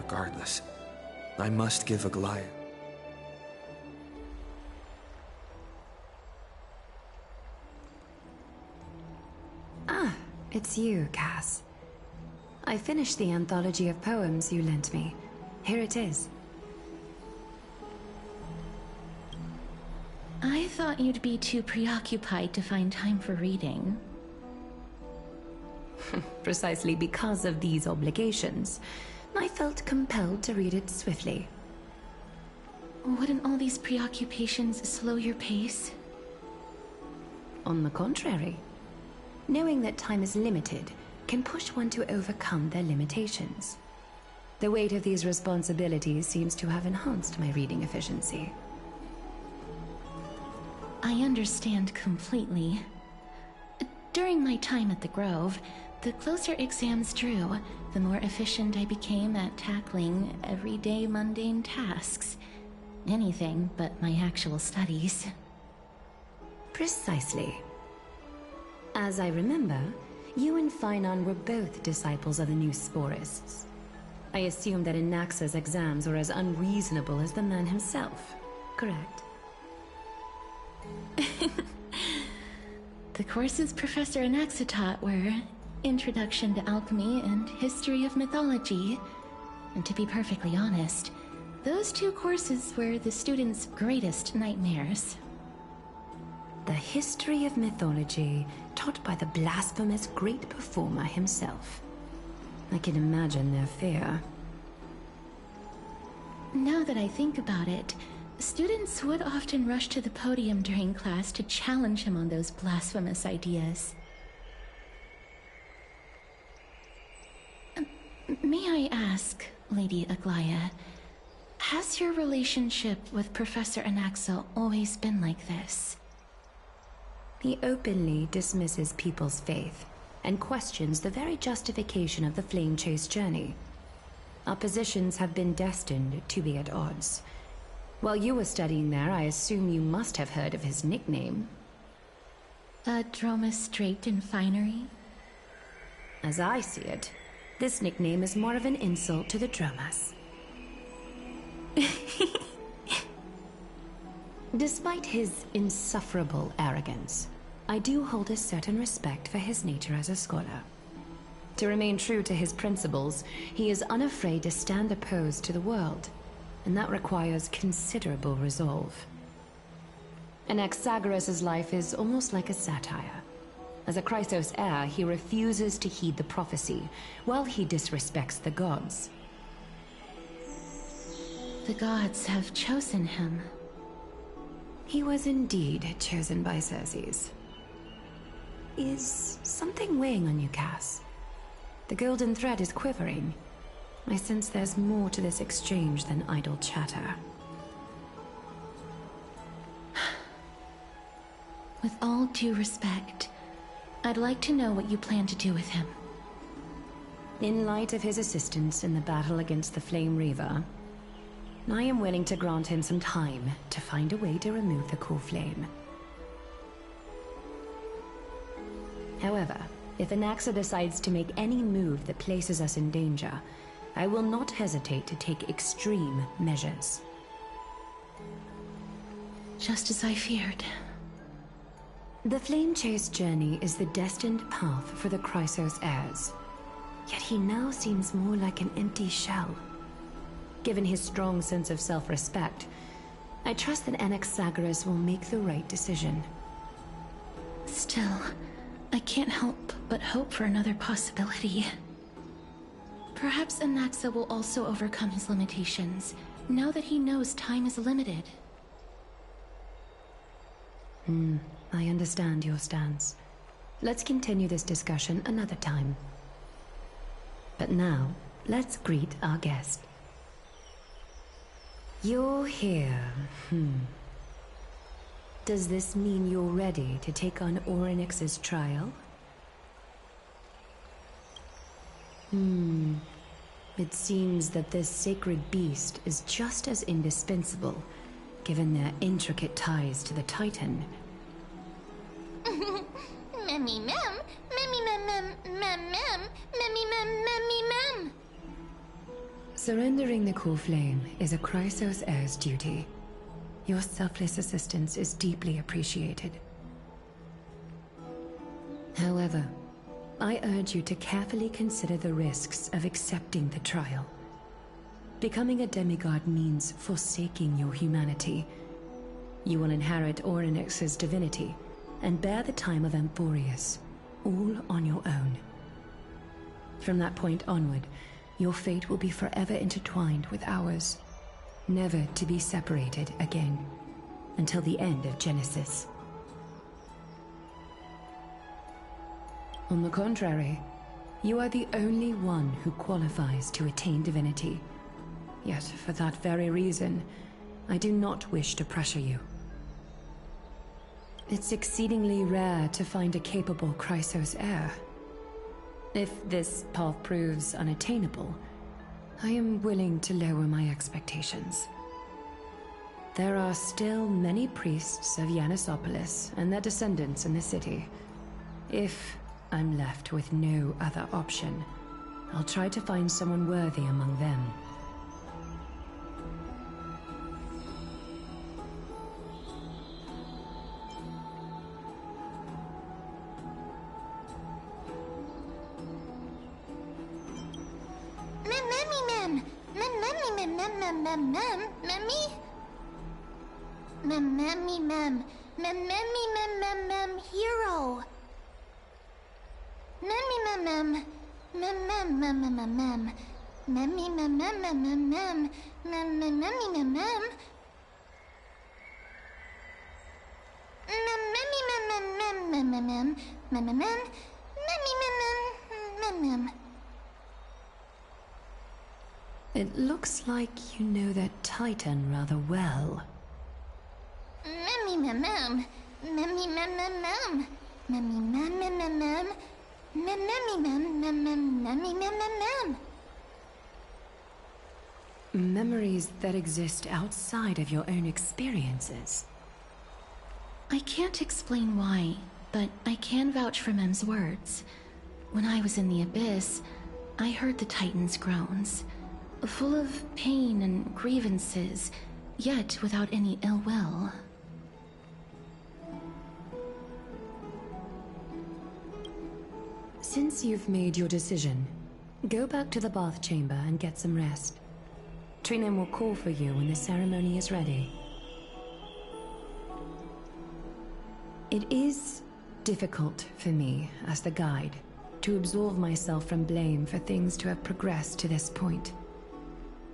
Regardless, I must give Aglaya. Ah, it's you, Cass. I finished the anthology of poems you lent me. Here it is. I thought you'd be too preoccupied to find time for reading. Precisely because of these obligations, I felt compelled to read it swiftly. Wouldn't all these preoccupations slow your pace? On the contrary, knowing that time is limited can push one to overcome their limitations. The weight of these responsibilities seems to have enhanced my reading efficiency. I understand completely. During my time at the Grove, the closer exams drew, the more efficient I became at tackling everyday mundane tasks. Anything but my actual studies. Precisely. As I remember, you and Finon were both disciples of the new Sporists. I assume that Anaxa's exams were as unreasonable as the man himself, correct? The courses Professor Anaxa taught were Introduction to Alchemy and History of Mythology. And to be perfectly honest, those two courses were the students' greatest nightmares. The history of mythology, taught by the blasphemous great performer himself. I can imagine their fear. Now that I think about it, students would often rush to the podium during class to challenge him on those blasphemous ideas. May I ask, Lady Aglaya, has your relationship with Professor Anaxa always been like this? He openly dismisses people's faith and questions the very justification of the Flame Chase journey. Our positions have been destined to be at odds. While you were studying there, I assume you must have heard of his nickname. Dromus draped in finery? As I see it, this nickname is more of an insult to the Dromas. Despite his insufferable arrogance, I do hold a certain respect for his nature as a scholar. To remain true to his principles, he is unafraid to stand opposed to the world, and that requires considerable resolve. Anaxagoras' life is almost like a satire. As a Chrysos heir, he refuses to heed the prophecy, while he disrespects the gods. The gods have chosen him. He was indeed chosen by Circes. Is something weighing on you, Cass? The golden thread is quivering. I sense there's more to this exchange than idle chatter. With all due respect, I'd like to know what you plan to do with him. In light of his assistance in the battle against the Flame Reaver, I am willing to grant him some time to find a way to remove the core flame. However, if Anaxa decides to make any move that places us in danger, I will not hesitate to take extreme measures. Just as I feared. The Flame Chase journey is the destined path for the Chrysos heirs. Yet he now seems more like an empty shell. Given his strong sense of self-respect, I trust that Anaxagoras will make the right decision. Still, I can't help but hope for another possibility. Perhaps Anaxa will also overcome his limitations, now that he knows time is limited. I understand your stance. Let's continue this discussion another time. But now, let's greet our guest. You're here. Does this mean you're ready to take on Orynyx's trial? It seems that this sacred beast is just as indispensable, given their intricate ties to the Titan. Memmy mem, memmy mem mem mem mem, memmy mem memmy mem. Surrendering the core flame is a Chrysos heir's duty. Your selfless assistance is deeply appreciated. However, I urge you to carefully consider the risks of accepting the trial. Becoming a demigod means forsaking your humanity. You will inherit Orynyx's divinity and bear the time of Amphoreus, all on your own. From that point onward, your fate will be forever intertwined with ours, never to be separated again, until the end of Genesis. On the contrary, you are the only one who qualifies to attain divinity. Yet, for that very reason, I do not wish to pressure you. It's exceedingly rare to find a capable Chrysos heir. If this path proves unattainable, I am willing to lower my expectations. There are still many priests of Yanissopolis and their descendants in the city. If I'm left with no other option, I'll try to find someone worthy among them. Hero. It looks like you know that Titan rather well. Memories that exist outside of your own experiences. I can't explain why, but I can vouch for Mem's words. When I was in the Abyss, I heard the Titan's groans, full of pain and grievances, yet without any ill will. Since you've made your decision, go back to the bath chamber and get some rest. Trinem will call for you when the ceremony is ready. It is difficult for me, as the guide, to absolve myself from blame for things to have progressed to this point.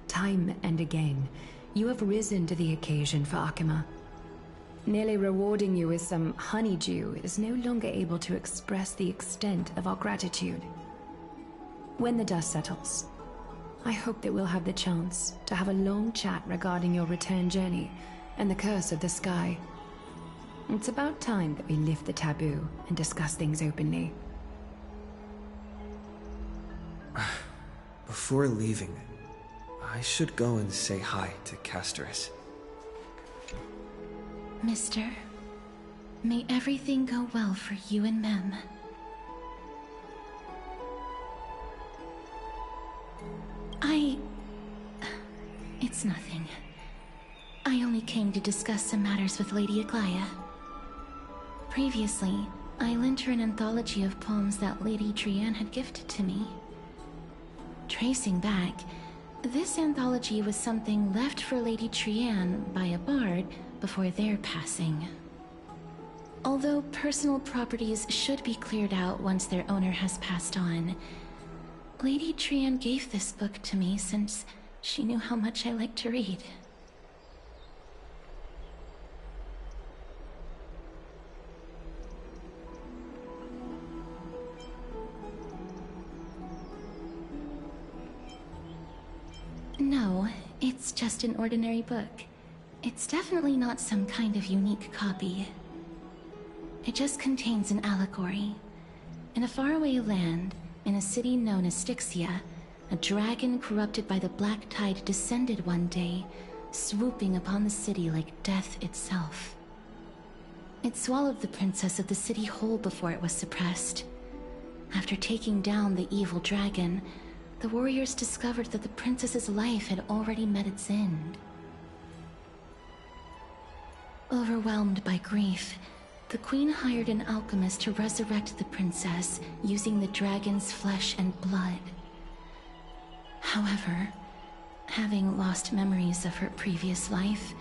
Time and again, you have risen to the occasion for Akima. Nearly rewarding you with some honeydew is no longer able to express the extent of our gratitude. When the dust settles, I hope that we'll have the chance to have a long chat regarding your return journey and the curse of the sky. It's about time that we lift the taboo and discuss things openly. Before leaving, I should go and say hi to Casterus. Mister, may everything go well for you and Mem. It's nothing. I only came to discuss some matters with Lady Aglaya. Previously, I lent her an anthology of poems that Lady Trianne had gifted to me. Tracing back, this anthology was something left for Lady Trianne by a bard before their passing. Although personal properties should be cleared out once their owner has passed on, Lady Trianne gave this book to me since she knew how much I like to read. No, it's just an ordinary book. It's definitely not some kind of unique copy. It just contains an allegory. In a faraway land, in a city known as Styxia, a dragon corrupted by the Black Tide descended one day, swooping upon the city like death itself. It swallowed the princess of the city whole before it was suppressed. After taking down the evil dragon, the warriors discovered that the princess's life had already met its end. Overwhelmed by grief, the queen hired an alchemist to resurrect the princess using the dragon's flesh and blood. However, having lost memories of her previous life,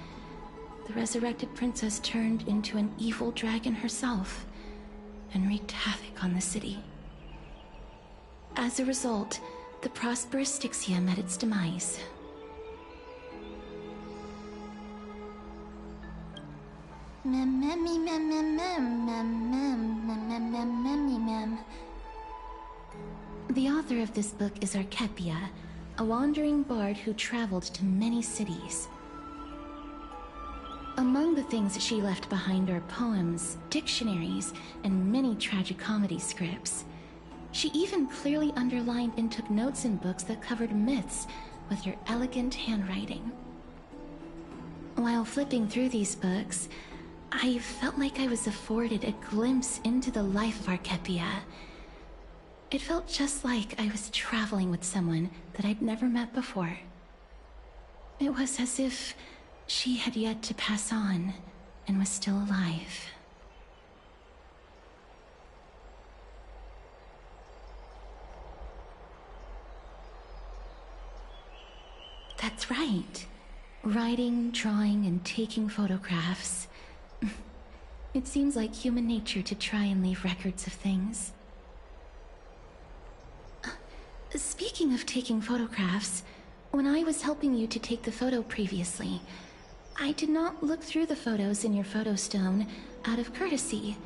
the resurrected princess turned into an evil dragon herself and wreaked havoc on the city. As a result, the prosperous Styxia met its demise. The author of this book is Archepia, a wandering bard who traveled to many cities. Among the things she left behind are poems, dictionaries, and many tragicomedy scripts. She even clearly underlined and took notes in books that covered myths with her elegant handwriting. While flipping through these books, I felt like I was afforded a glimpse into the life of Archepia. It felt just like I was traveling with someone that I'd never met before. It was as if she had yet to pass on and was still alive. That's right. Writing, drawing, and taking photographs. It seems like human nature to try and leave records of things. Speaking of taking photographs, when I was helping you to take the photo previously, I did not look through the photos in your photo stone out of courtesy.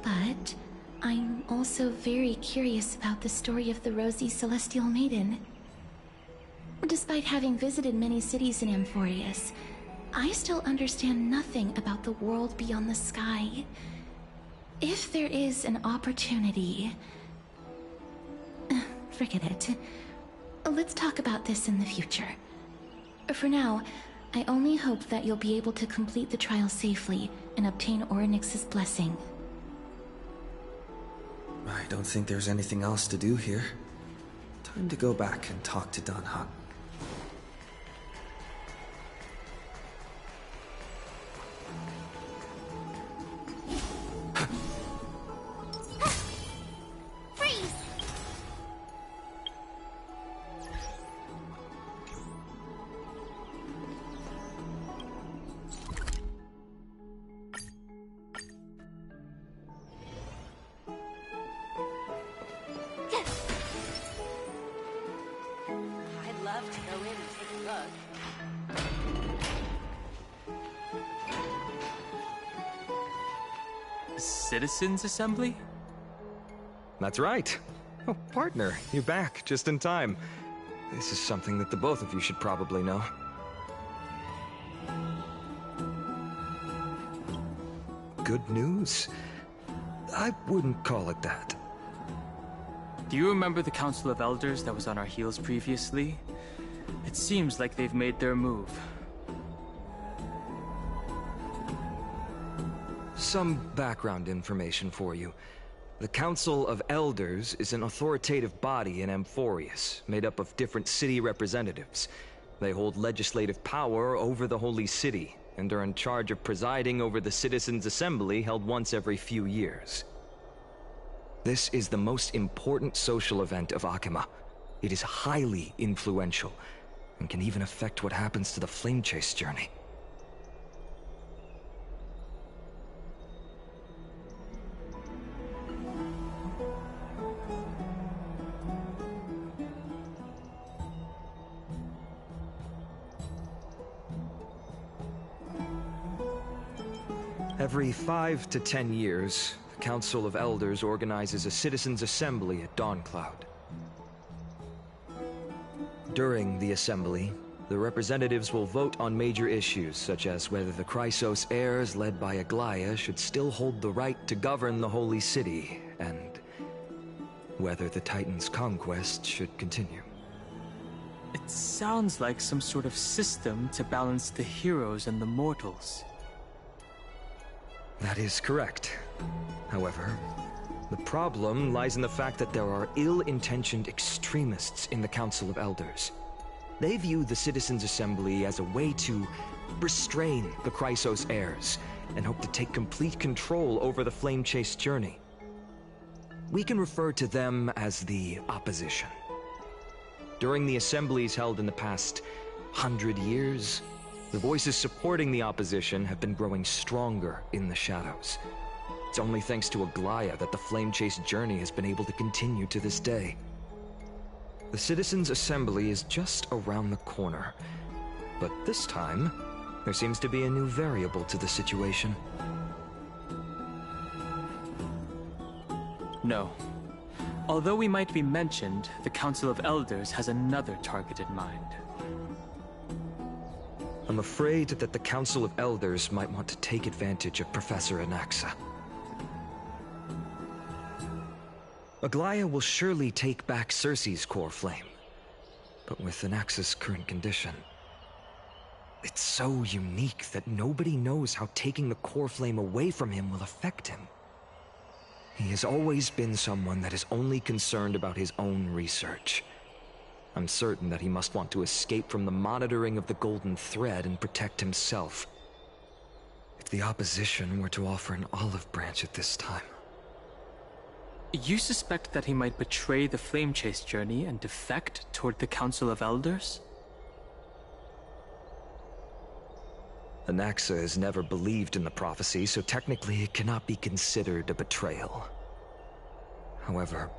But I'm also very curious about the story of the Rosy Celestial Maiden. Despite having visited many cities in Amphoreus, I still understand nothing about the world beyond the sky. If there is an opportunity... Forget it. Let's talk about this in the future. For now, I only hope that you'll be able to complete the trial safely and obtain Orynyx's blessing. I don't think there's anything else to do here. Time to go back and talk to Danha. Citizens Assembly? That's right. Oh, partner, you're back just in time. This is something that the both of you should probably know. Good news? I wouldn't call it that. Do you remember the Council of Elders that was on our heels previously? It seems like they've made their move. Some background information for you. The Council of Elders is an authoritative body in Amphoreus, made up of different city representatives. They hold legislative power over the Holy City, and are in charge of presiding over the Citizens' Assembly held once every few years. This is the most important social event of Akima. It is highly influential, and can even affect what happens to the Flame Chase journey. Every 5 to 10 years, the Council of Elders organizes a Citizens' Assembly at Dawncloud. During the assembly, the representatives will vote on major issues, such as whether the Chrysos heirs led by Aglaia should still hold the right to govern the Holy City, and whether the Titan's conquest should continue. It sounds like some sort of system to balance the heroes and the mortals. That is correct. However, The problem lies in the fact that there are ill-intentioned extremists in the Council of Elders. They view the Citizens' Assembly as a way to restrain the Chrysos heirs, and hope to take complete control over the Flame Chase journey. We can refer to them as the Opposition. During the assemblies held in the past 100 years, the voices supporting the Opposition have been growing stronger in the shadows. It's only thanks to Aglaya that the Flame Chase journey has been able to continue to this day. The Citizens' Assembly is just around the corner, but this time, there seems to be a new variable to the situation. No. Although we might be mentioned, the Council of Elders has another target in mind. I'm afraid that the Council of Elders might want to take advantage of Professor Anaxa. Aglaya will surely take back Circe's core flame, but with Anaxa's current condition, it's so unique that nobody knows how taking the core flame away from him will affect him. He has always been someone that is only concerned about his own research. I'm certain that he must want to escape from the monitoring of the Golden Thread and protect himself. If the Opposition were to offer an olive branch at this time... You suspect that he might betray the Flame Chase journey and defect toward the Council of Elders? Anaxa has never believed in the prophecy, so technically it cannot be considered a betrayal. However,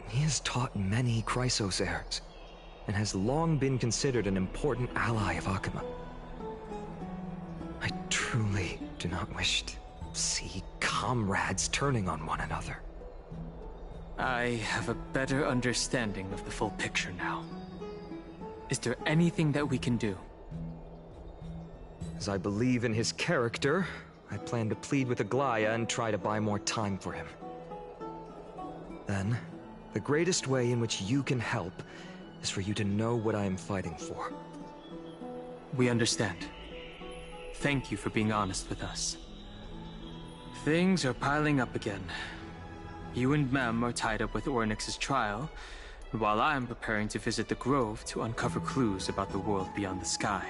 he has taught many Chrysos heirs, and has long been considered an important ally of Akuma. I truly do not wish to see comrades turning on one another. I have a better understanding of the full picture now. Is there anything that we can do? As I believe in his character, I plan to plead with Aglaya and try to buy more time for him. Then, the greatest way in which you can help is for you to know what I am fighting for. We understand. Thank you for being honest with us. Things are piling up again. You and Mem are tied up with Ornyx's trial, while I am preparing to visit the Grove to uncover clues about the world beyond the sky.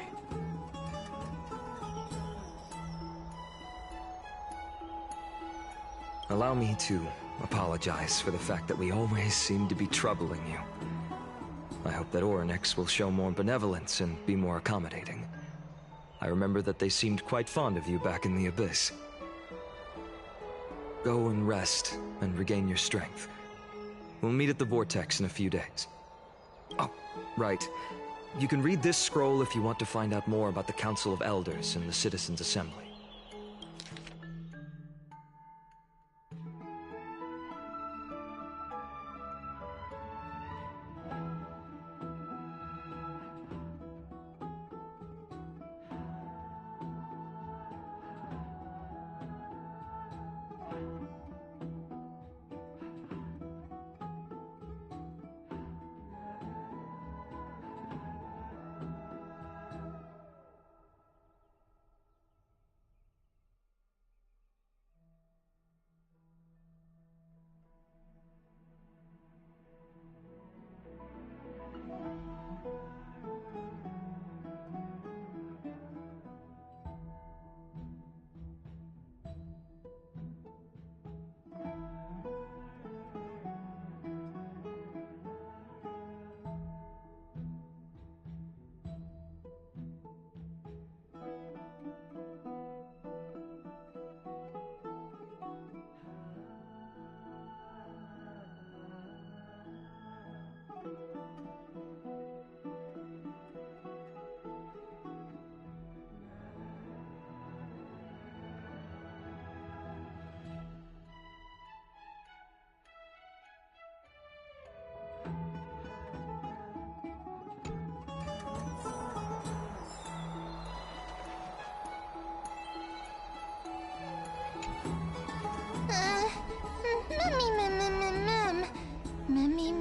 Allow me to apologize for the fact that we always seem to be troubling you. I hope that Ornyx will show more benevolence and be more accommodating. I remember that they seemed quite fond of you back in the Abyss. Go and rest and regain your strength. We'll meet at the Vortex in a few days. Oh, right. You can read this scroll if you want to find out more about the Council of Elders and the Citizens' Assembly.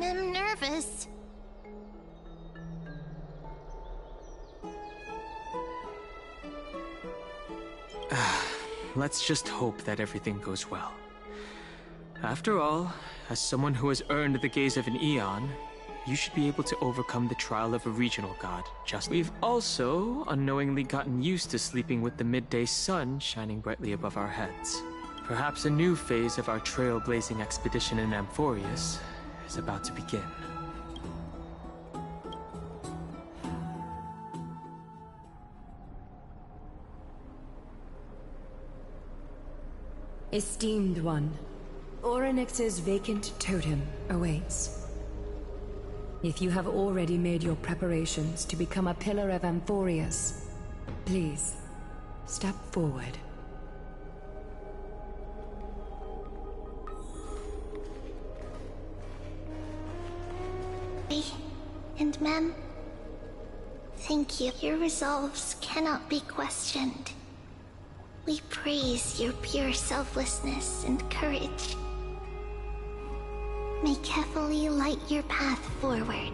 I'm nervous. Let's just hope that everything goes well. After all, as someone who has earned the gaze of an Eon, you should be able to overcome the trial of a regional god. We've also unknowingly gotten used to sleeping with the midday sun shining brightly above our heads. Perhaps a new phase of our trailblazing expedition in Amphoreus is about to begin. Esteemed one, Orynyx's vacant totem awaits. If you have already made your preparations to become a pillar of Amphoreus, please, step forward. And ma'am, thank you. Your resolves cannot be questioned. We praise your pure selflessness and courage. May Kefali light your path forward.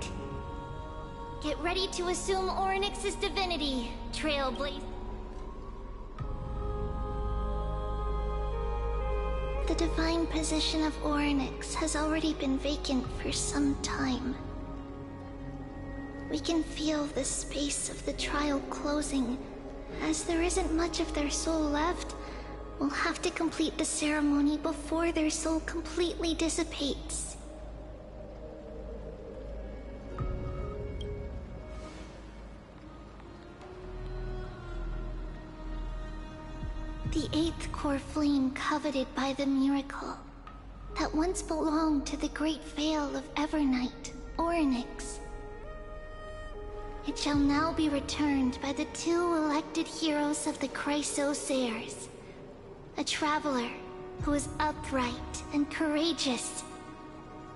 Get ready to assume Orynyx's divinity, trailblaze. The divine position of Orynyx has already been vacant for some time. We can feel the space of the trial closing. As there isn't much of their soul left, we'll have to complete the ceremony before their soul completely dissipates. The 8th core flame coveted by the miracle, that once belonged to the great Veil of Evernight, Orynyx. It shall now be returned by the 2 elected heroes of the Chrysos heirs. A traveler who is upright and courageous,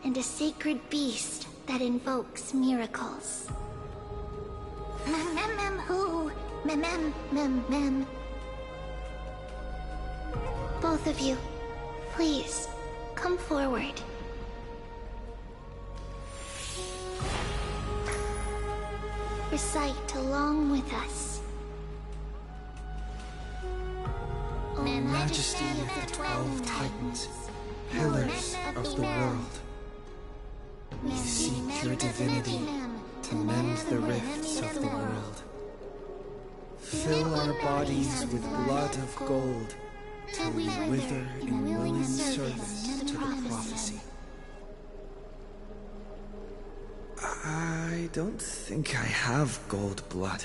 and a sacred beast that invokes miracles. Who? Both of you, please, come forward. Recite along with us. O Majesty of the 12 Titans, pillars of the world, we seek your divinity to mend the rifts of the world. Fill our bodies with blood of gold till we wither in willing service to the prophecy. I don't think I have gold blood.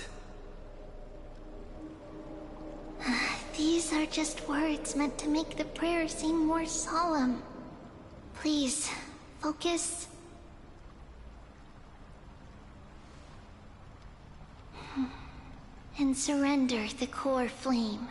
These are just words meant to make the prayer seem more solemn. Please, focus. And surrender the core flame.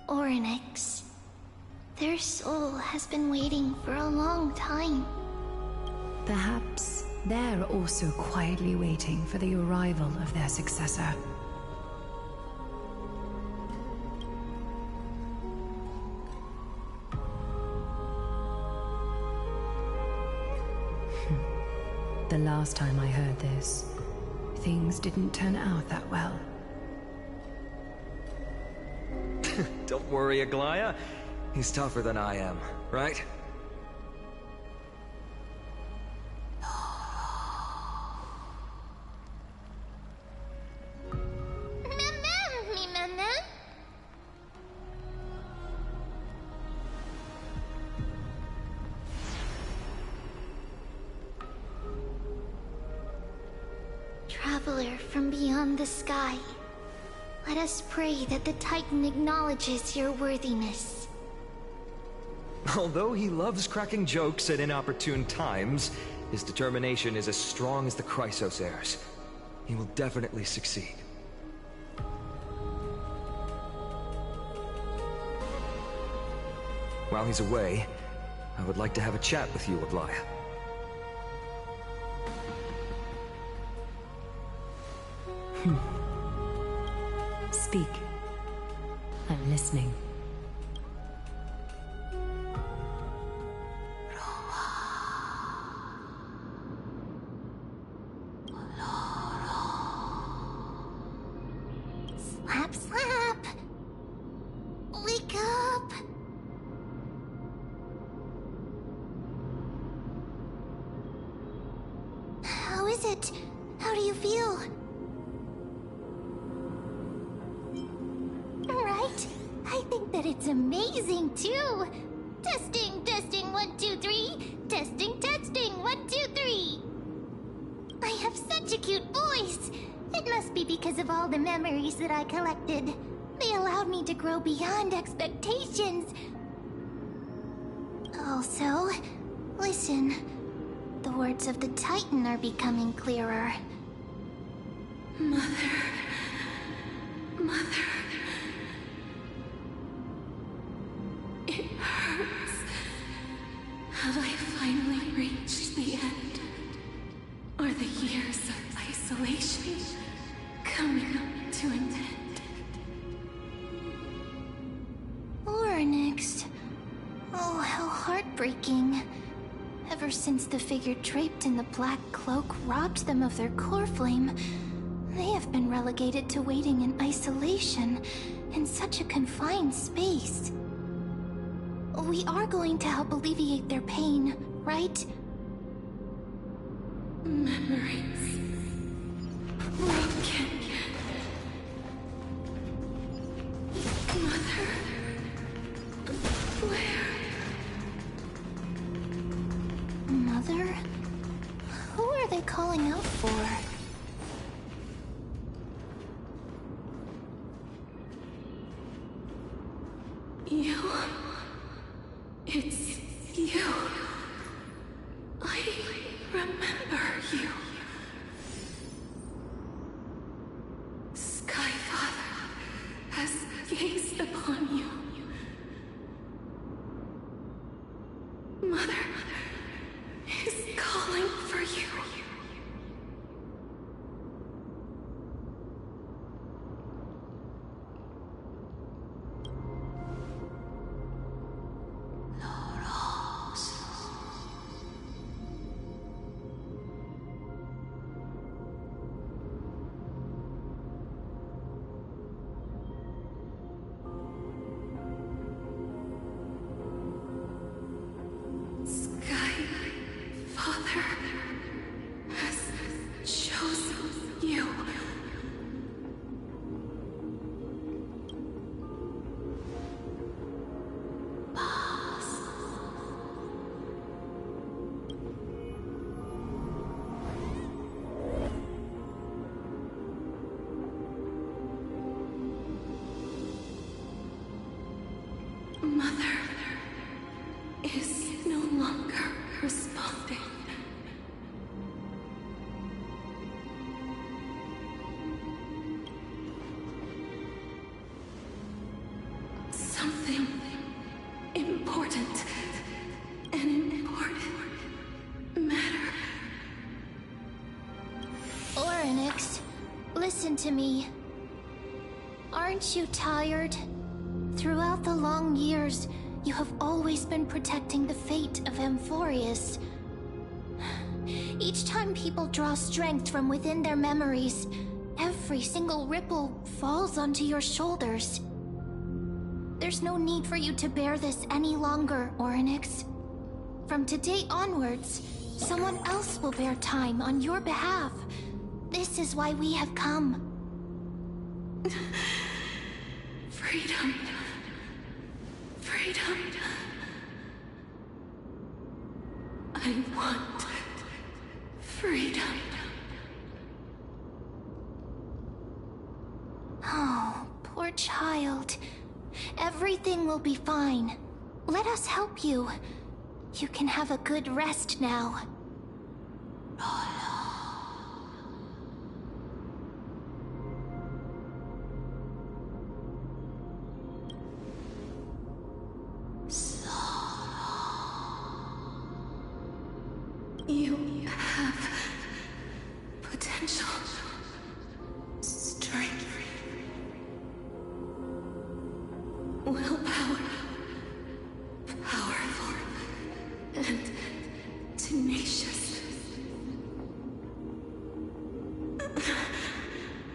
Orynyx. Their soul has been waiting for a long time. Perhaps they're also quietly waiting for the arrival of their successor. The last time I heard this, things didn't turn out that well. Don't worry, Aglaya. He's tougher than I am, right? Traveler from beyond the sky, let us pray that the Titan acknowledges your worthiness. Although he loves cracking jokes at inopportune times, his determination is as strong as the Chrysos heirs. He will definitely succeed. While he's away, I would like to have a chat with you, Aglaya. Speak. I'm listening. Slap, slap! Wake up! How is it? How do you feel? Right? I think that it's amazing too! Testing, testing, 1, 2, 3! Testing, testing, 1, 2, 3! I have such a cute voice! It must be because of all the memories that I collected. They allowed me to grow beyond expectations. Also, listen. The words of the Titan are becoming clearer. Mother. It hurts. Have I finally reached the end? Are the years of isolation coming to an end? Oryx. Oh, how heartbreaking. Ever since the figure draped in the black cloak robbed them of their core flame, they have been relegated to waiting in isolation in such a confined space. We are going to help alleviate their pain, right? Memories. Broken. Mother. Where? Mother? Who are they calling out for? You. It's you. I remember you. Skyfather has gazed upon you. Mother is calling for you. Skyfather has chosen you. Mother is no longer responding. Something important. An important matter. Oryx, listen to me. Aren't you tired? Throughout the long years, you have always been protecting the fate of Amphoreus. Each time people draw strength from within their memories, every single ripple falls onto your shoulders. There's no need for you to bear this any longer, Oryx. From today onwards, someone else will bear time on your behalf. This is why we have come. Freedom. Freedom. I want freedom. Oh, poor child. Everything will be fine. Let us help you. You can have a good rest now. So and tenacious.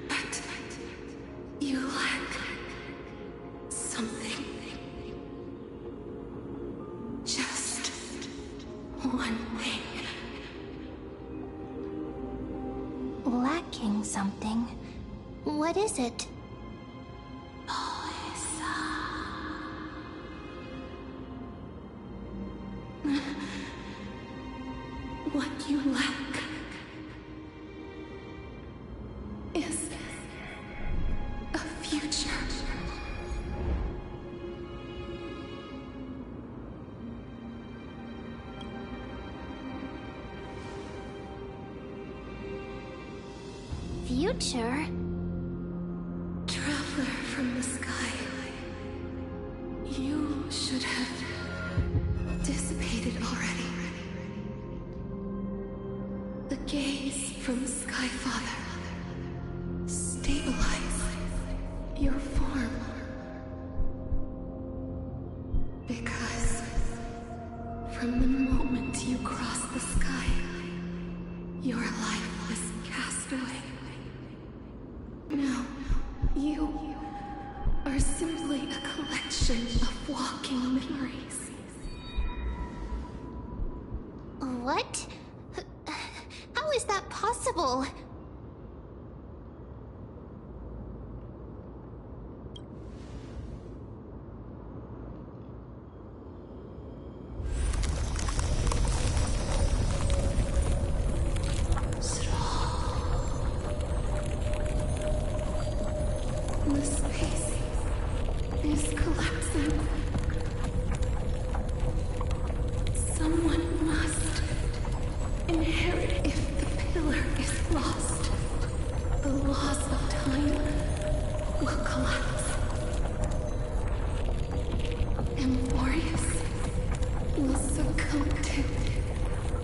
But you lack something. Just one thing. Lacking something? What is it? What you lack is a future. Future? Traveler from the sky, you should have dissipated already. The gaze from Sky Father stabilize your form. Because from the moment you crossed the sky, your life was cast away. Now, you are simply a collection of walking memories. What? How is that possible? The space is collapsing. Someone must inherit if the pillar is lost. The laws of time will collapse. Amphoreus will succumb to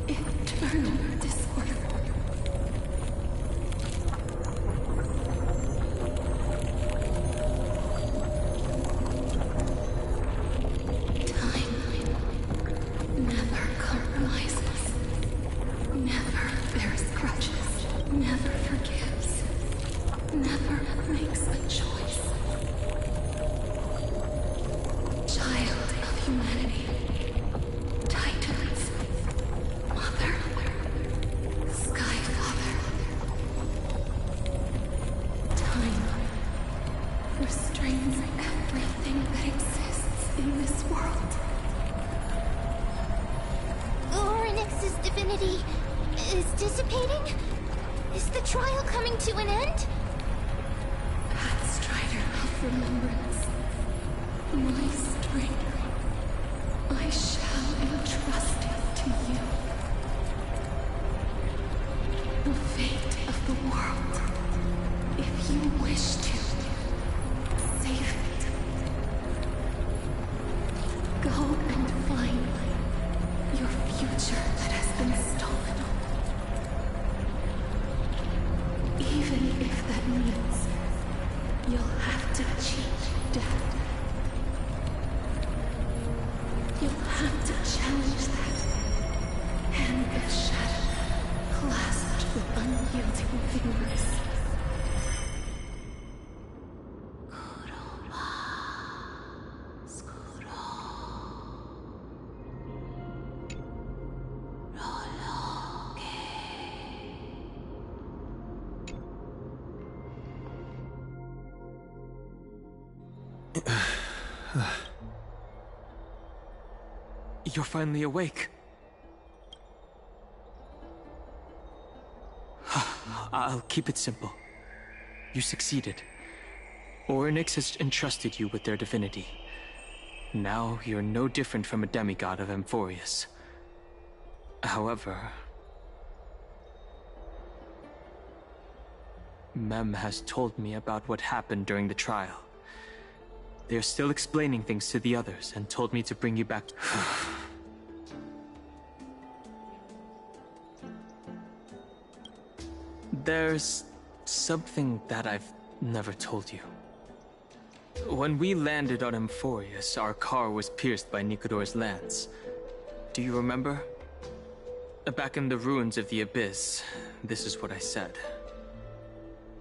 eternal disorder. Never compromises, never bears grudges, never forgives, never makes a choice. Child of humanity, Titans, Mother, Sky Father. Time restrains everything that exists in this world. Oryx's divinity is dissipating? Is the trial coming to an end? Pathstrider of remembrance, my strength, I shall entrust it to you. The fate of the world, if you wish to save it. Go and find your future that has been stolen. Even if that means you'll have to cheat death. You'll have to challenge that hand of shadow clasped with unyielding fingers. You're finally awake. I'll keep it simple. You succeeded. Oryx has entrusted you with their divinity. Now you're no different from a demigod of Amphoreus. However, Mem has told me about what happened during the trial. They're still explaining things to the others and told me to bring you back. There's something that I've never told you. When we landed on Amphoreus, our car was pierced by Nicodor's lance. Do you remember? Back in the ruins of the Abyss, this is what I said.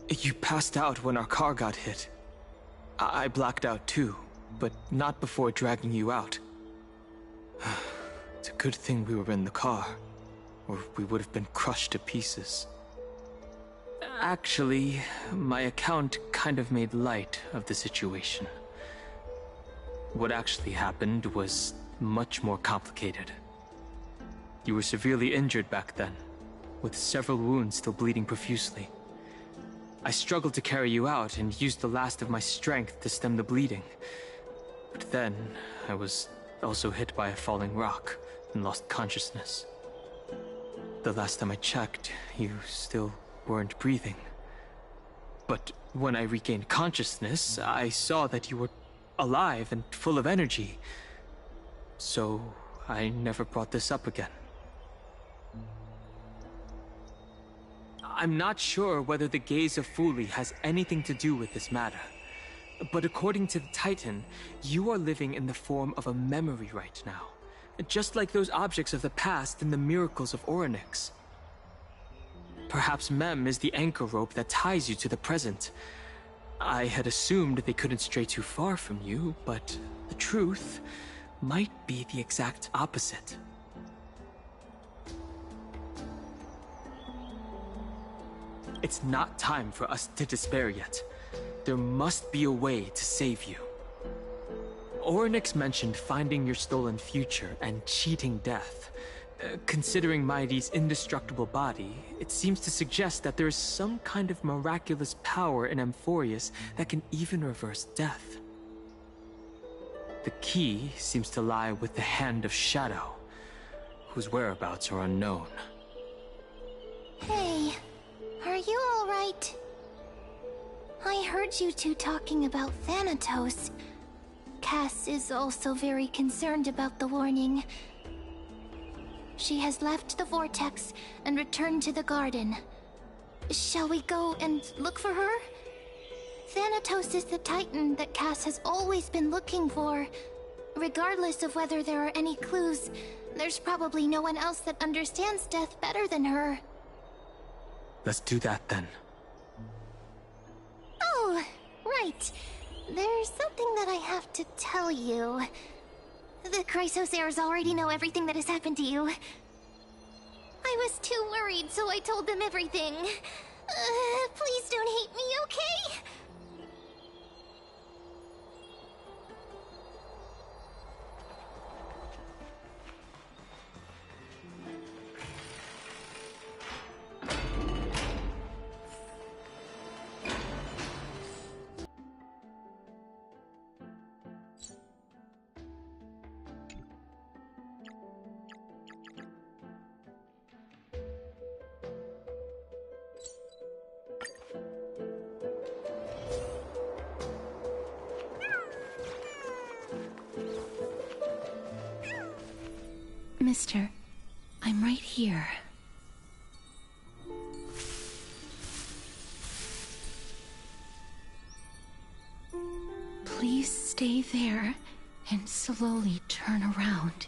You passed out when our car got hit. I blacked out too, but not before dragging you out. It's a good thing we were in the car, or we would have been crushed to pieces. Actually, my account kind of made light of the situation. What actually happened was much more complicated. You were severely injured back then, with several wounds still bleeding profusely. I struggled to carry you out and used the last of my strength to stem the bleeding. But then, I was also hit by a falling rock and lost consciousness. The last time I checked, you still weren't breathing. But when I regained consciousness, I saw that you were alive and full of energy. So, I never brought this up again. I'm not sure whether the gaze of Fuli has anything to do with this matter. But according to the Titan, you are living in the form of a memory right now. Just like those objects of the past and the miracles of Orynyx. Perhaps Mem is the anchor rope that ties you to the present. I had assumed they couldn't stray too far from you, but the truth might be the exact opposite. It's not time for us to despair yet. There must be a way to save you. Orynyx mentioned finding your stolen future and cheating death. Considering Mighty's indestructible body, it seems to suggest that there is some kind of miraculous power in Amphoreus that can even reverse death. The key seems to lie with the Hand of Shadow, whose whereabouts are unknown. Hey, are you alright? I heard you two talking about Thanatos. Cass is also very concerned about the warning. She has left the vortex and returned to the garden. Shall we go and look for her? Thanatos is the Titan that Cass has always been looking for. Regardless of whether there are any clues, there's probably no one else that understands death better than her. Let's do that then. Oh, right. There's something that I have to tell you. The Chrysosaurs already know everything that has happened to you. I was too worried, so I told them everything. Please don't hate me, okay? Mister, I'm right here. Please stay there and slowly turn around.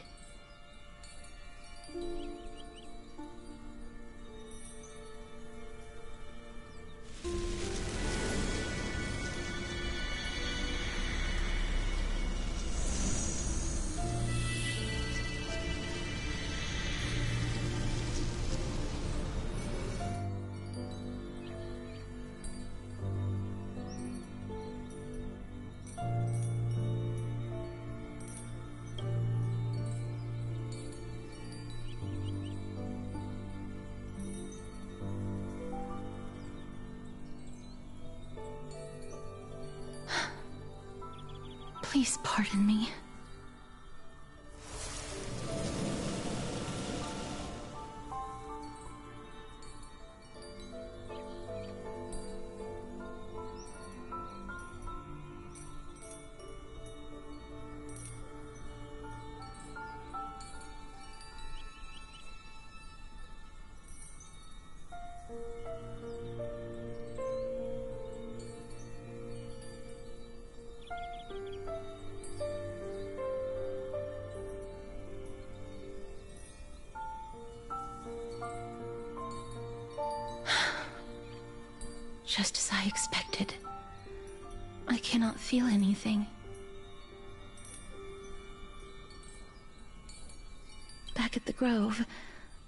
Please pardon me. Just as I expected. I cannot feel anything. Back at the Grove,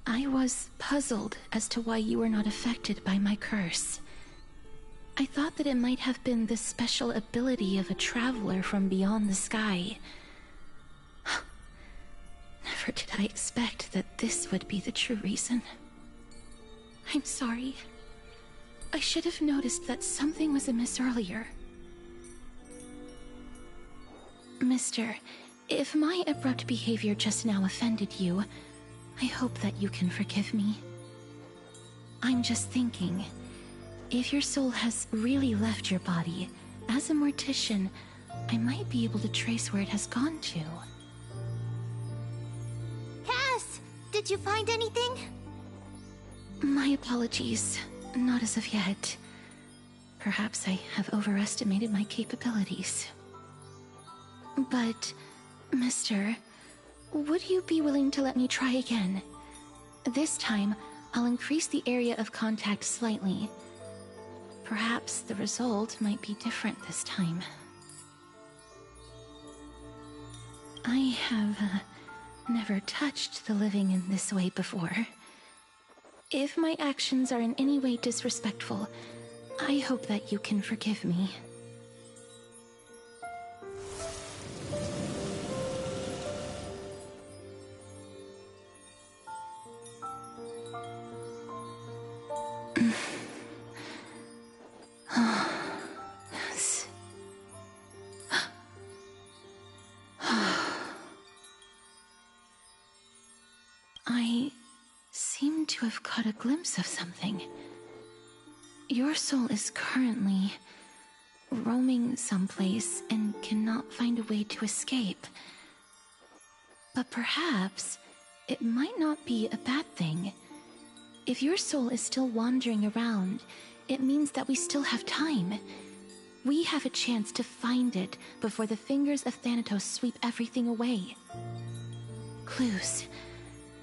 I was puzzled as to why you were not affected by my curse. I thought that it might have been the special ability of a traveler from beyond the sky. Never did I expect that this would be the true reason. I'm sorry. I should have noticed that something was amiss earlier. Mister, if my abrupt behavior just now offended you, I hope that you can forgive me. I'm just thinking, if your soul has really left your body, as a mortician, I might be able to trace where it has gone to. Cass! Did you find anything? My apologies. Not as of yet. Perhaps I have overestimated my capabilities. But, mister, would you be willing to let me try again? This time, I'll increase the area of contact slightly. Perhaps the result might be different this time. I have never touched the living in this way before. If my actions are in any way disrespectful, I hope that you can forgive me. I seem to have caught a glimpse of something. Your soul is currently roaming someplace and cannot find a way to escape. But perhaps it might not be a bad thing. If your soul is still wandering around, it means that we still have time. We have a chance to find it before the fingers of Thanatos sweep everything away. Clues.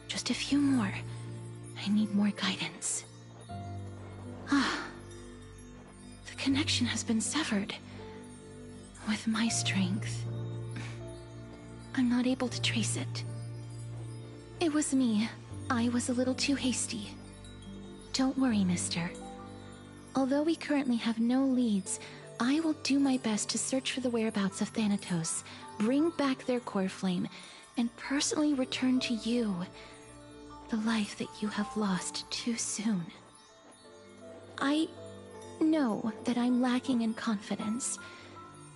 Just a few more. I need more guidance. The connection has been severed. With my strength, I'm not able to trace it. It was me. I was a little too hasty. Don't worry, mister. Although we currently have no leads, I will do my best to search for the whereabouts of Thanatos, bring back their core flame, and personally return to you the life that you have lost too soon. I know that I'm lacking in confidence,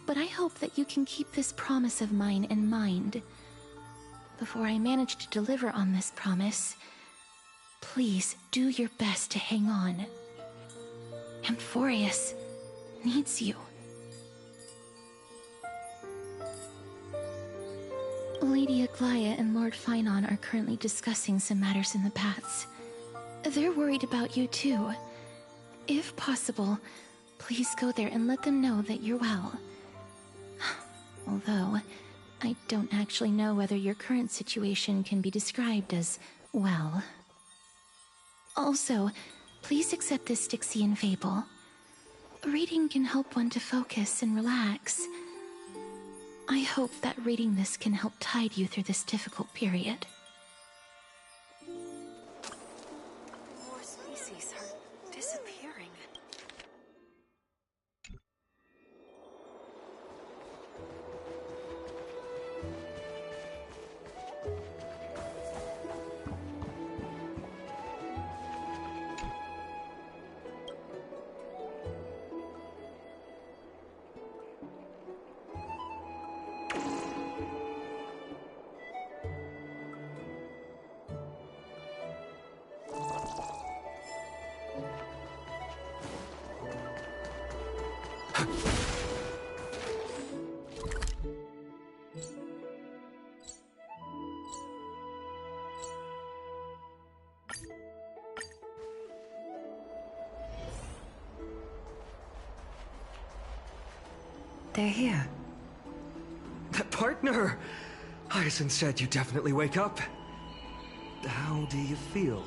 but I hope that you can keep this promise of mine in mind. Before I manage to deliver on this promise, please do your best to hang on. Amphoreus needs you. Lady Aglaia and Lord Finon are currently discussing some matters in the paths. They're worried about you too. If possible, please go there and let them know that you're well. Although, I don't actually know whether your current situation can be described as well. Also, please accept this Styxian fable. Reading can help one to focus and relax. I hope that reading this can help tide you through this difficult period. More species are disappearing. They're here. Partner! Hyacinth said you definitely wake up. How do you feel?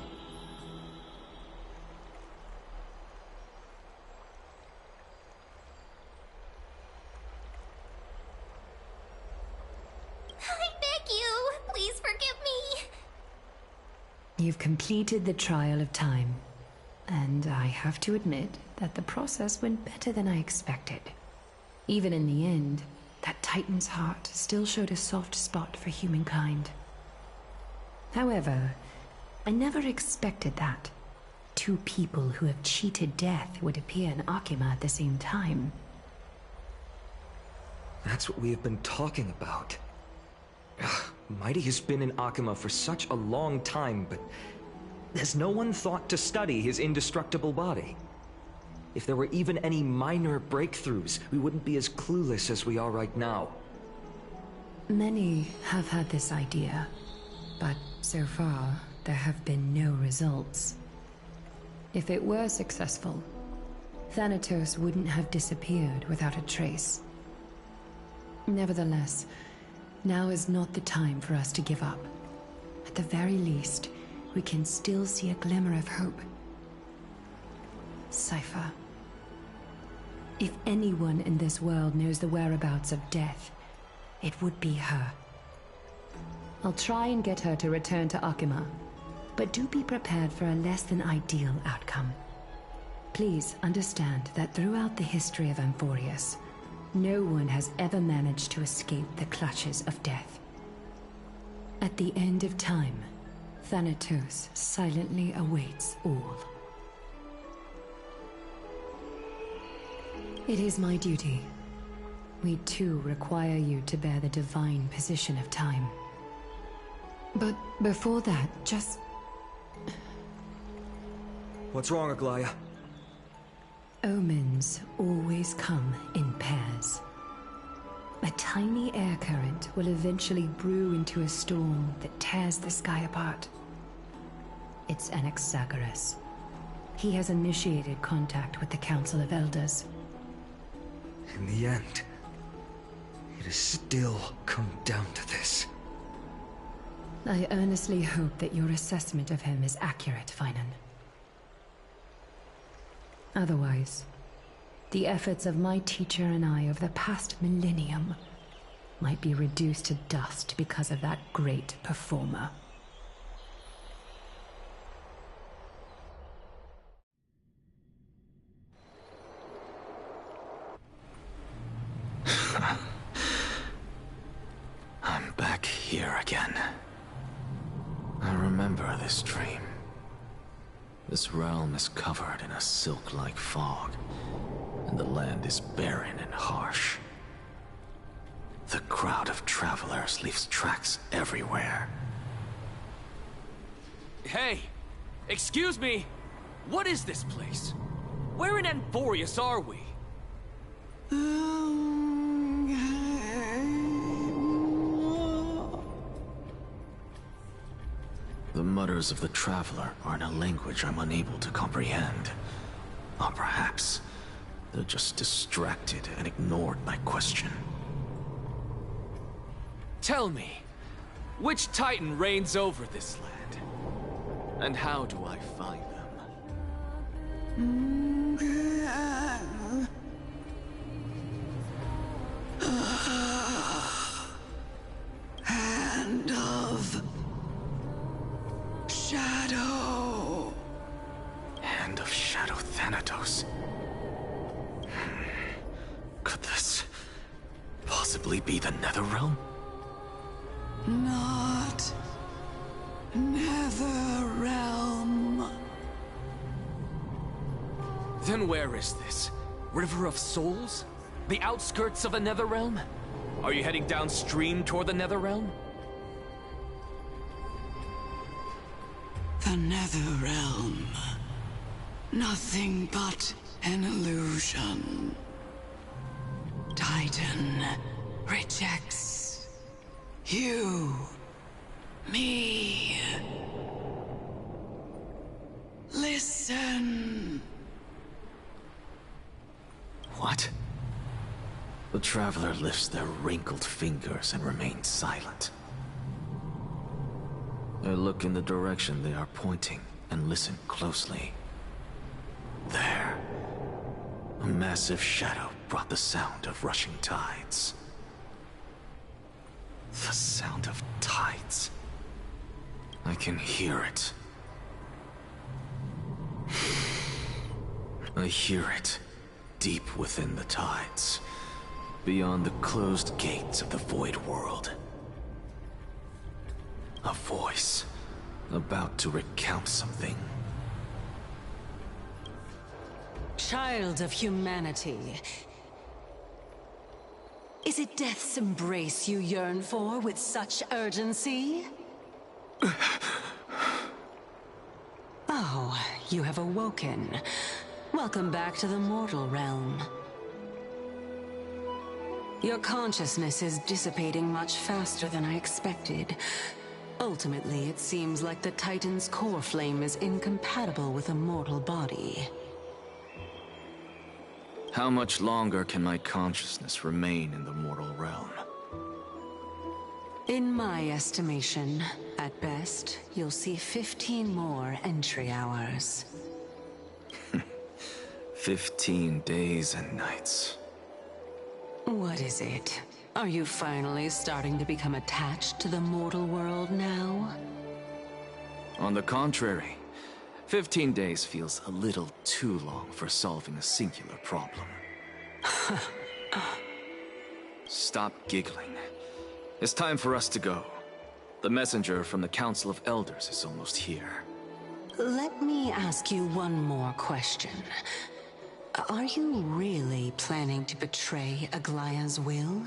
You've completed the trial of time, and I have to admit that the process went better than I expected. Even in the end, that Titan's heart still showed a soft spot for humankind. However, I never expected that two people who have cheated death would appear in Akima at the same time. That's what we have been talking about. Mighty has been in Akima for such a long time, but has no one thought to study his indestructible body? If there were even any minor breakthroughs, we wouldn't be as clueless as we are right now. Many have had this idea, but so far, there have been no results. If it were successful, Thanatos wouldn't have disappeared without a trace. Nevertheless, now is not the time for us to give up. At the very least, we can still see a glimmer of hope. Cypher. If anyone in this world knows the whereabouts of death, it would be her. I'll try and get her to return to Akima, but do be prepared for a less than ideal outcome. Please understand that throughout the history of Amphoreus, no one has ever managed to escape the clutches of death. At the end of time, Thanatos silently awaits all. It is my duty. We too require you to bear the divine position of time. But before that, just... What's wrong, Aglaya? Omens always come in pairs. A tiny air current will eventually brew into a storm that tears the sky apart. It's Anaxagoras. He has initiated contact with the Council of Elders. In the end, it has still come down to this. I earnestly hope that your assessment of him is accurate, Finan. Otherwise, the efforts of my teacher and I over the past millennium might be reduced to dust because of that great performer. I'm back here again. I remember this dream. This realm is covered in a silk-like fog, and the land is barren and harsh. The crowd of travelers leaves tracks everywhere. Hey! Excuse me! What is this place? Where in Amphoreus are we? The mutters of the traveler are in a language I'm unable to comprehend. Or perhaps they're just distracted and ignored my question. Tell me, which Titan reigns over this land? And how do I find them? Hand of Shadow. Hand of Shadow Thanatos. Could this possibly be the Netherrealm? Not Netherrealm. Then where is this? River of Souls? The outskirts of a Netherrealm? Are you heading downstream toward the Netherrealm? The Netherrealm. Nothing but an illusion. Titan rejects you, me. Listen. What? The traveler lifts their wrinkled fingers and remains silent. I look in the direction they are pointing and listen closely. There, a massive shadow brought the sound of rushing tides. The sound of tides. I can hear it I hear it, deep within the tides, beyond the closed gates of the Void World. A voice, about to recount something. Child of humanity, is it death's embrace you yearn for with such urgency? Oh, you have awoken. Welcome back to the mortal realm. Your consciousness is dissipating much faster than I expected. Ultimately, it seems like the Titan's core flame is incompatible with a mortal body. How much longer can my consciousness remain in the mortal realm? In my estimation, at best, you'll see 15 more entry hours. 15 days and nights. What is it? Are you finally starting to become attached to the mortal world now? On the contrary, 15 days feels a little too long for solving a singular problem. Stop giggling. It's time for us to go. The messenger from the Council of Elders is almost here. Let me ask you one more question. Are you really planning to betray Aglaya's will?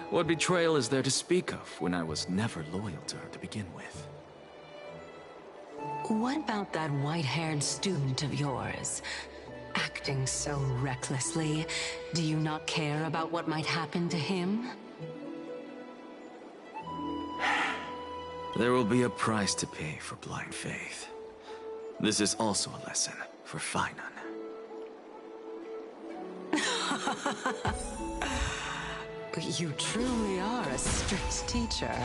What betrayal is there to speak of when I was never loyal to her to begin with? What about that white-haired student of yours? Acting so recklessly, do you not care about what might happen to him? There will be a price to pay for blind faith. This is also a lesson for Finan. You truly are a strict teacher.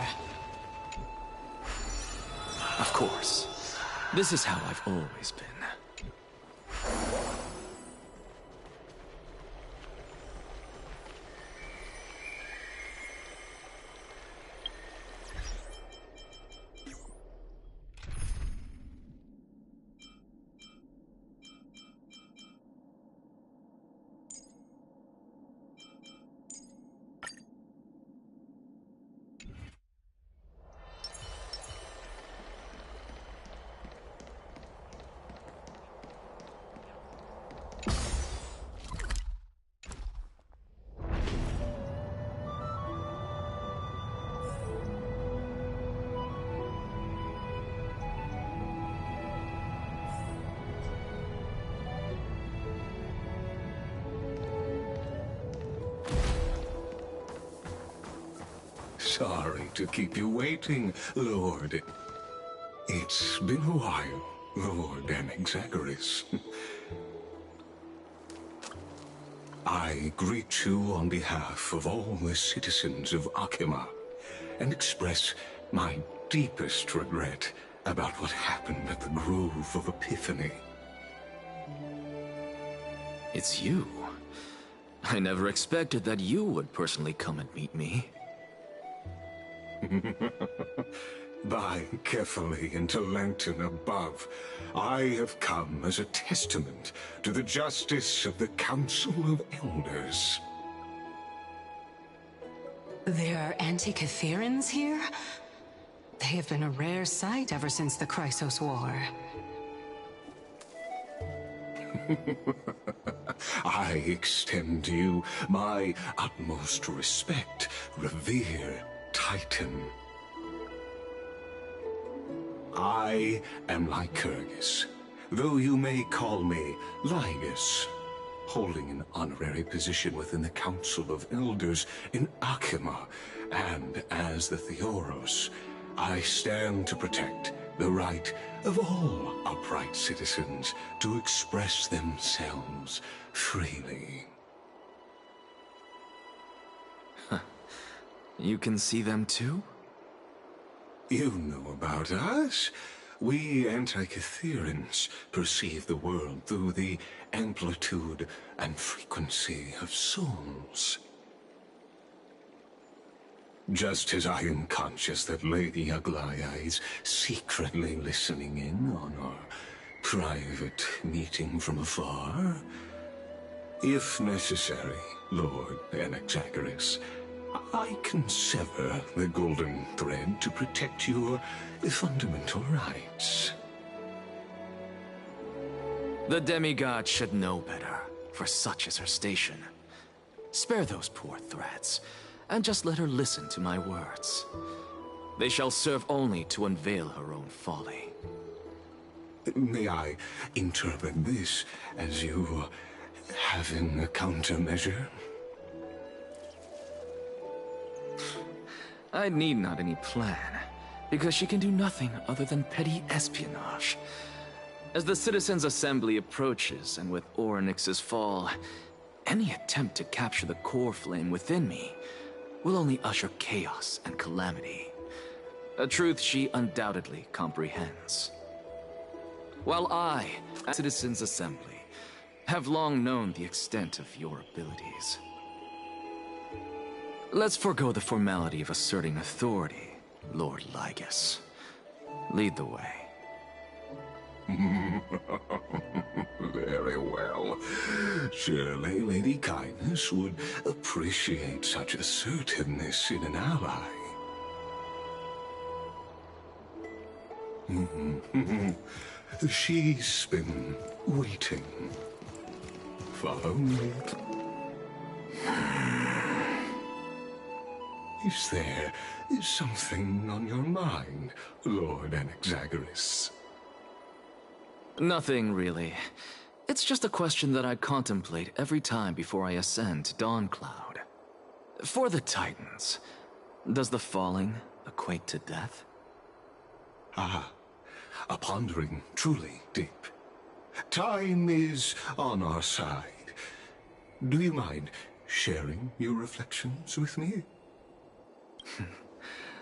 Of course. This is how I've always been. Sorry to keep you waiting, Lord. It's been a while, Lord Anaxagoras. I greet you on behalf of all the citizens of Akima, and express my deepest regret about what happened at the Grove of Epiphany. It's you. I never expected that you would personally come and meet me. Buying carefully into Lantern above, I have come as a testament to the justice of the Council of Elders. There are Anti-Catherians here? They have been a rare sight ever since the Chrysos War. I extend to you my utmost respect, revered Titan. I am Lycurgus, though you may call me Lygus, holding an honorary position within the Council of Elders in Akima, and as the Theoros, I stand to protect the right of all upright citizens to express themselves freely. You can see them too? You know about us. We Anti-Catherians perceive the world through the amplitude and frequency of souls. Just as I am conscious that Lady Aglaya is secretly listening in on our private meeting from afar? If necessary, Lord Anaxagoras, I can sever the golden thread to protect your fundamental rights. The demigod should know better, for such is her station. Spare those poor threads, and just let her listen to my words. They shall serve only to unveil her own folly. May I interpret this as you having a countermeasure? I need not any plan, because she can do nothing other than petty espionage. As the Citizens' Assembly approaches, and with Orynyx's fall, any attempt to capture the core flame within me will only usher chaos and calamity. A truth she undoubtedly comprehends. While I, at Citizens' Assembly, have long known the extent of your abilities. Let's forego the formality of asserting authority, Lord Lygus. Lead the way. Very well. Surely Lady Kindness would appreciate such assertiveness in an ally. She's been waiting. Follow me. Is there something on your mind, Lord Anaxagoras? Nothing, really. It's just a question that I contemplate every time before I ascend to Dawncloud. For the Titans, does the falling equate to death? Ah, a pondering truly deep. Time is on our side. Do you mind sharing your reflections with me?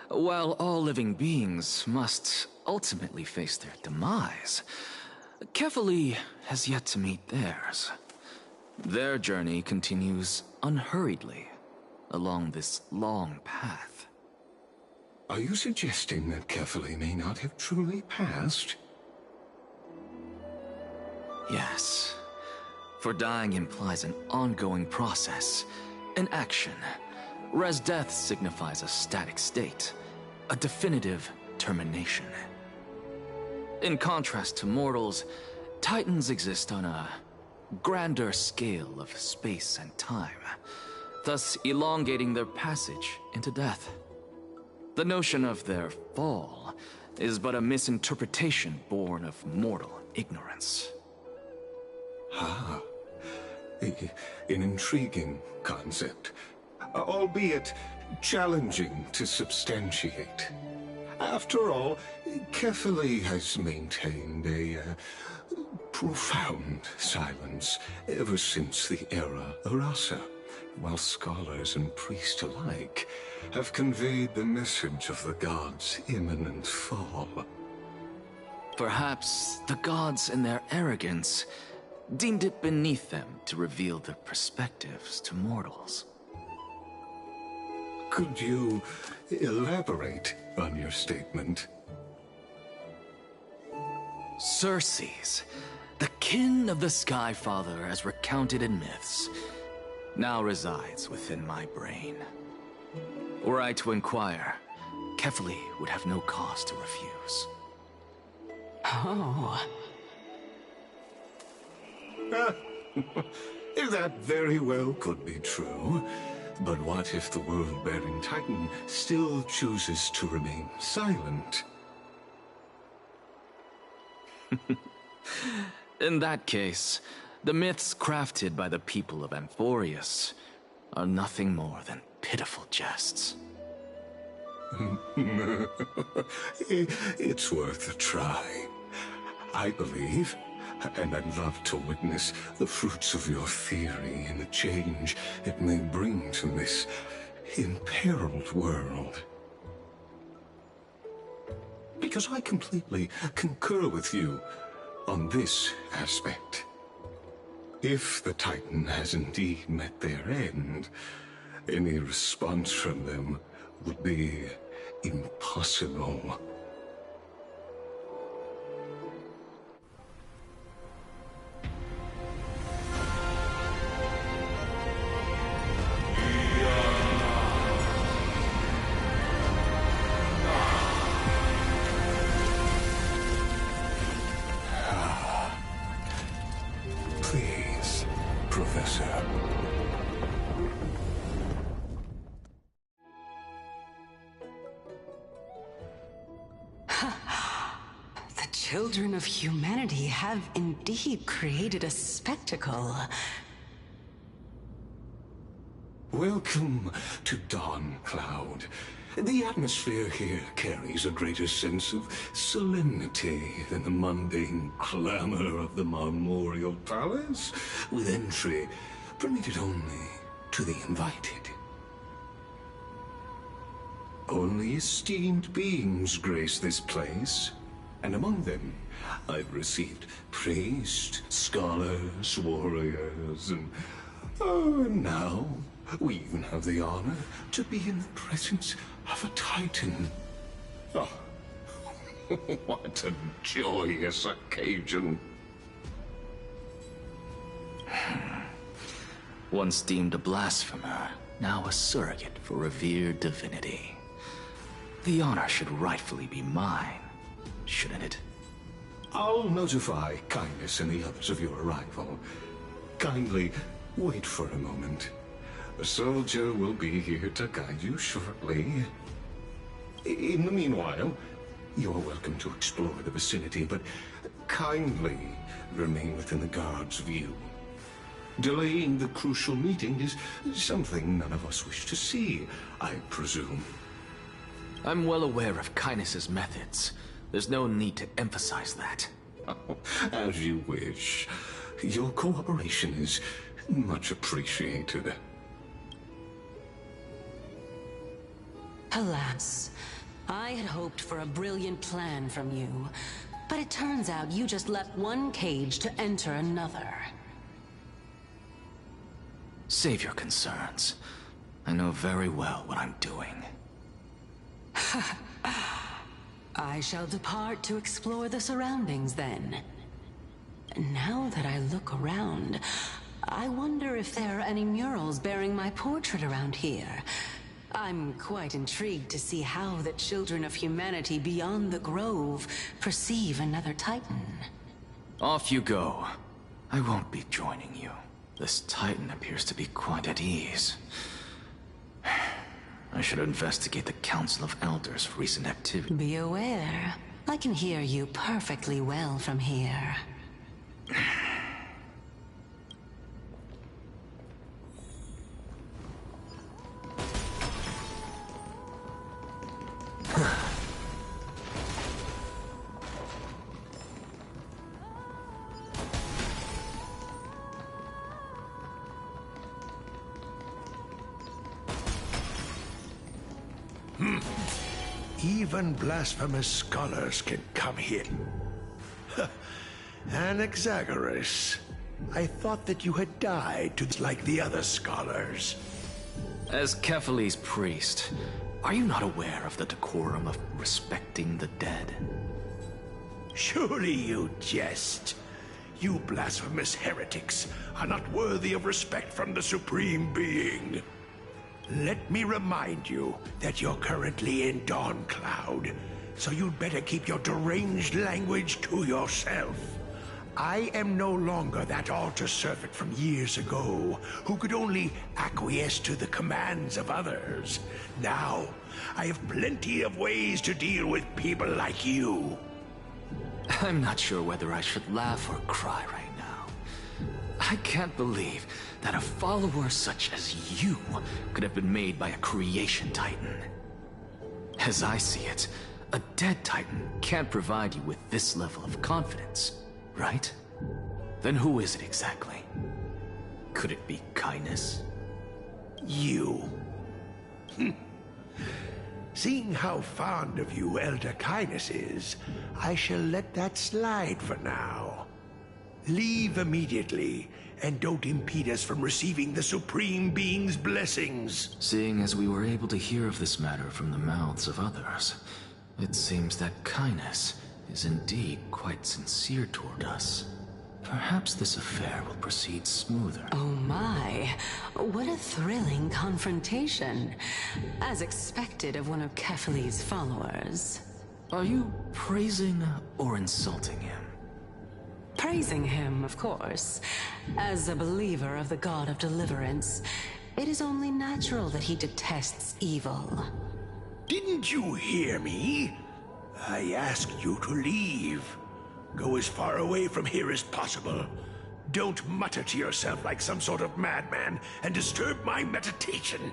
While all living beings must ultimately face their demise, Kefali has yet to meet theirs. Their journey continues unhurriedly along this long path. Are you suggesting that Kefali may not have truly passed? Yes. For dying implies an ongoing process, an action. Res death signifies a static state, a definitive termination. In contrast to mortals, Titans exist on a grander scale of space and time, thus elongating their passage into death. The notion of their fall is but a misinterpretation born of mortal ignorance. Ah, an intriguing concept, albeit challenging to substantiate. After all, Kefali has maintained a profound silence ever since the era Arasa, while scholars and priests alike have conveyed the message of the gods' imminent fall. Perhaps the gods, in their arrogance, deemed it beneath them to reveal their perspectives to mortals. Could you elaborate on your statement? Circes, the kin of the Skyfather as recounted in myths, now resides within my brain. Were I to inquire, Kefali would have no cause to refuse. Oh. That very well could be true. But what if the world-bearing Titan still chooses to remain silent? In that case, the myths crafted by the people of Amphoreus are nothing more than pitiful jests. It's worth a try. I believe, and I'd love to witness the fruits of your theory and the change it may bring to this imperiled world. Because I completely concur with you on this aspect. If the Titan has indeed met their end, any response from them would be impossible. children of humanity have indeed created a spectacle. Welcome to Dawn Cloud. The atmosphere here carries a greater sense of solemnity than the mundane clamor of the Memorial Palace, with entry permitted only to the invited. Only esteemed beings grace this place, and among them I've received priests, scholars, warriors, and now we even have the honor to be in the presence of a Titan. Oh, what a joyous occasion. Once deemed a blasphemer, now a surrogate for revered divinity. The honor should rightfully be mine, shouldn't it? I'll notify Kindness and the others of your arrival. Kindly wait for a moment. A soldier will be here to guide you shortly. In the meanwhile, you're welcome to explore the vicinity, but kindly remain within the guard's view. Delaying the crucial meeting is something none of us wish to see, I presume. I'm well aware of Kindness's methods. There's no need to emphasize that. Oh, as you wish. Your cooperation is much appreciated. Alas, I had hoped for a brilliant plan from you, but it turns out you just left one cage to enter another. Save your concerns. I know very well what I'm doing. I shall depart to explore the surroundings then. Now that I look around, I wonder if there are any murals bearing my portrait around here. I'm quite intrigued to see how the children of humanity beyond the grove perceive another Titan. Off you go. I won't be joining you. This Titan appears to be quite at ease. I should investigate the Council of Elders' recent activity. Be aware. I can hear you perfectly well from here. Even blasphemous scholars can come here. Anaxagoras, I thought that you had died to like the other scholars. As Kephales's priest, are you not aware of the decorum of respecting the dead? Surely you jest. You blasphemous heretics are not worthy of respect from the Supreme Being. Let me remind you that you're currently in Dawn Cloud, so you'd better keep your deranged language to yourself. I am no longer that altar servant from years ago, who could only acquiesce to the commands of others. Now, I have plenty of ways to deal with people like you. I'm not sure whether I should laugh or cry right now. I can't believe that a follower such as you could have been made by a creation Titan. As I see it, a dead Titan can't provide you with this level of confidence, right? Then who is it exactly? Could it be Kindness? You. Seeing how fond of you Elder Kindness is, I shall let that slide for now. Leave immediately, and don't impede us from receiving the Supreme Being's blessings. Seeing as we were able to hear of this matter from the mouths of others, it seems that Kindness is indeed quite sincere toward us. Perhaps this affair will proceed smoother. Oh my, what a thrilling confrontation. As expected of one of Kephales's followers. Are you praising or insulting him? Praising him, of course. As a believer of the God of Deliverance, it is only natural that he detests evil. Didn't you hear me? I asked you to leave. Go as far away from here as possible. Don't mutter to yourself like some sort of madman and disturb my meditation.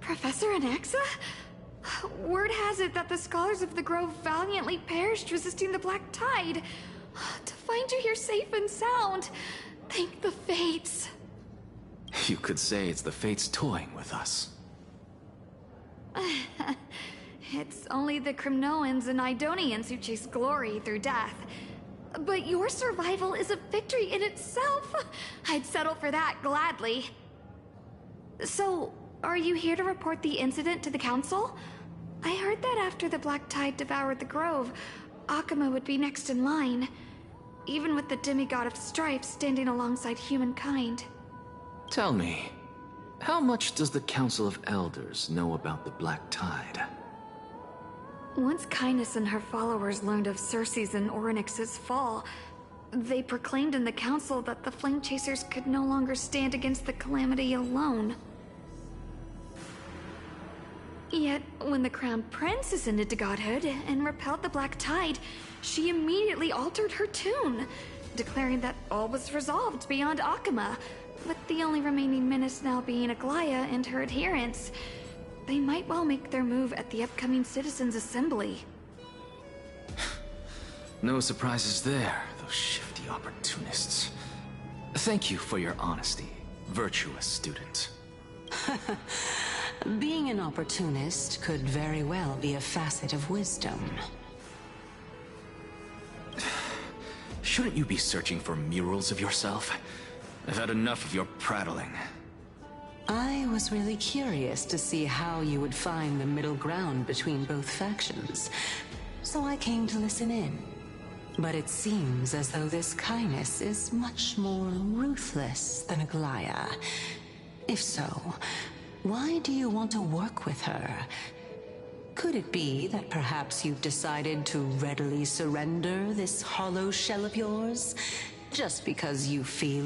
Professor Anaxa? Word has it that the scholars of the Grove valiantly perished resisting the Black Tide. To find you here safe and sound, thank the Fates. You could say it's the Fates toying with us. It's only the Crimnoans and Idonians who chase glory through death. But your survival is a victory in itself. I'd settle for that gladly. So, are you here to report the incident to the Council? I heard that after the Black Tide devoured the Grove, Akuma would be next in line, even with the demigod of strife standing alongside humankind. Tell me, how much does the Council of Elders know about the Black Tide? Once Kindness and her followers learned of Circe's and Orynyx's fall, they proclaimed in the Council that the Flame Chasers could no longer stand against the calamity alone. Yet, when the Crown Prince ascended to godhood and repelled the Black Tide, she immediately altered her tune, declaring that all was resolved beyond Akuma, with the only remaining menace now being Aglaya and her adherents. They might well make their move at the upcoming Citizens' Assembly. No surprises there, those shifty opportunists. Thank you for your honesty, virtuous student. Being an opportunist could very well be a facet of wisdom. Shouldn't you be searching for murals of yourself? I've had enough of your prattling. I was really curious to see how you would find the middle ground between both factions, so I came to listen in. But it seems as though this Kindness is much more ruthless than Aglaya. If so, why do you want to work with her? Could it be that perhaps you've decided to readily surrender this hollow shell of yours, just because you feel